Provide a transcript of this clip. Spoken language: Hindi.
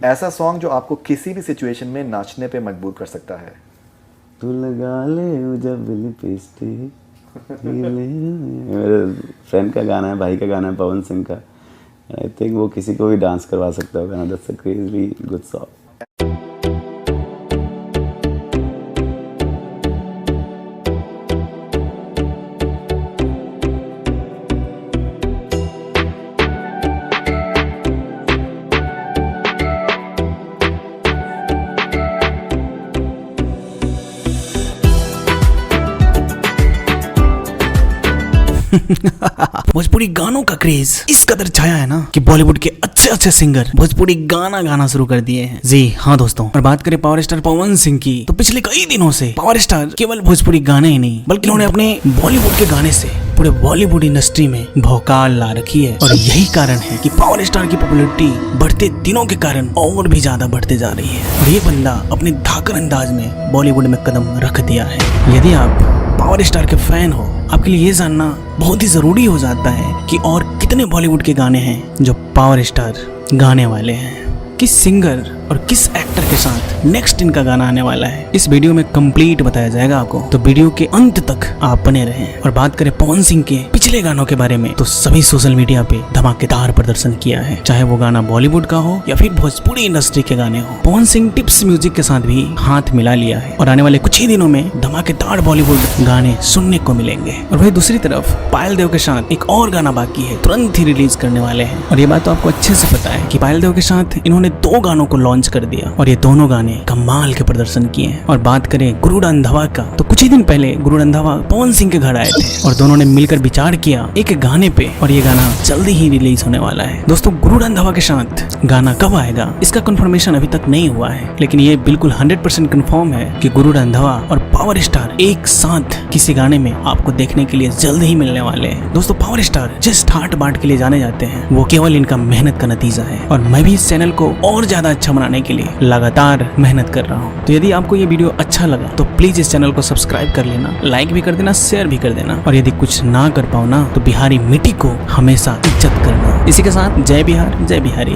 ऐसा सॉन्ग जो आपको किसी भी सिचुएशन में नाचने पे मजबूर कर सकता है। तू लगा ले जब लिपस्टिक, मेरे फ्रेंड का गाना है, भाई का गाना है, पवन सिंह का। आई थिंक वो किसी को भी डांस करवा सकता है गाना। That's a crazy good song. Bhojpuri गानों का क्रेज इस कदर छाया है ना कि बॉलीवुड के अच्छे अच्छे सिंगर भोजपुरी गाना गाना शुरू कर दिए हैं। जी हाँ दोस्तों, और बात करें पावर स्टार पवन सिंह की, तो पिछले कई दिनों से पावर स्टार केवल भोजपुरी गाने ही नहीं बल्कि उन्होंने अपने बॉलीवुड के गाने से पूरे बॉलीवुड इंडस्ट्री में भौकाल ला रखी है। और यही कारण है कि पावर स्टार की पॉपुलैरिटी बढ़ते दिनों के कारण और भी ज्यादा बढ़ते जा रही है। और ये बंदा अपने धाकर अंदाज में बॉलीवुड में कदम रख दिया है। यदि आप पावर स्टार के फैन हो, आपके लिए ये जानना बहुत ही जरूरी हो जाता है कि और कितने बॉलीवुड के गाने हैं जो पावर स्टार गाने वाले हैं, किस सिंगर और किस एक्टर के साथ नेक्स्ट इनका गाना आने वाला है। इस वीडियो में कंप्लीट बताया जाएगा आपको, तो वीडियो के अंत तक आप बने रहें। और बात करें पवन सिंह के पिछले गानों के बारे में, तो सभी सोशल मीडिया पे धमाकेदार प्रदर्शन किया है, चाहे वो गाना बॉलीवुड का हो या फिर भोजपुरी इंडस्ट्री के गाने हो। पवन सिंह टिप्स म्यूजिक के साथ भी हाथ मिला लिया है और आने वाले कुछ ही दिनों में धमाकेदार बॉलीवुड गाने सुनने को मिलेंगे। और वही दूसरी तरफ पायल देव के साथ एक और गाना बाकी है, तुरंत ही रिलीज करने वाले हैं। और ये बात तो आपको अच्छे से पता है कि पायल देव के साथ इन्होंने 2 गानों को लॉन्च कर दिया और ये दोनों गाने कमाल के प्रदर्शन किए हैं। और बात करें गुरु रंधावा का, तो कुछ ही दिन पहले गुरु रंधावा पवन सिंह के घर आए थे और दोनों ने मिलकर विचार किया एक गाने पे, और ये गाना जल्दी ही रिलीज होने वाला है। दोस्तों, गुरु रंधावा के साथ गाना कब आएगा इसका कंफर्मेशन अभी तक नहीं हुआ है, लेकिन ये बिल्कुल 100% कंफर्म है कि गुरु रंधावा और पावर स्टार एक साथ किसी गाने में आपको देखने के लिए जल्द ही मिलने वाले हैं। दोस्तों, पावर स्टार जिस ठाट बाट के लिए जाने जाते हैं वो केवल इनका मेहनत का नतीजा है, और मैं भी इस चैनल को और ज्यादा अच्छा बनाने के लिए लगातार मेहनत कर रहा हूँ। तो यदि आपको ये वीडियो अच्छा लगा तो प्लीज इस चैनल को सब्सक्राइब कर लेना, लाइक भी कर देना, शेयर भी कर देना। और यदि कुछ ना कर पाओ ना, तो बिहारी मिट्टी को हमेशा इज्जत करना। इसी के साथ जय बिहार, जय बिहारी।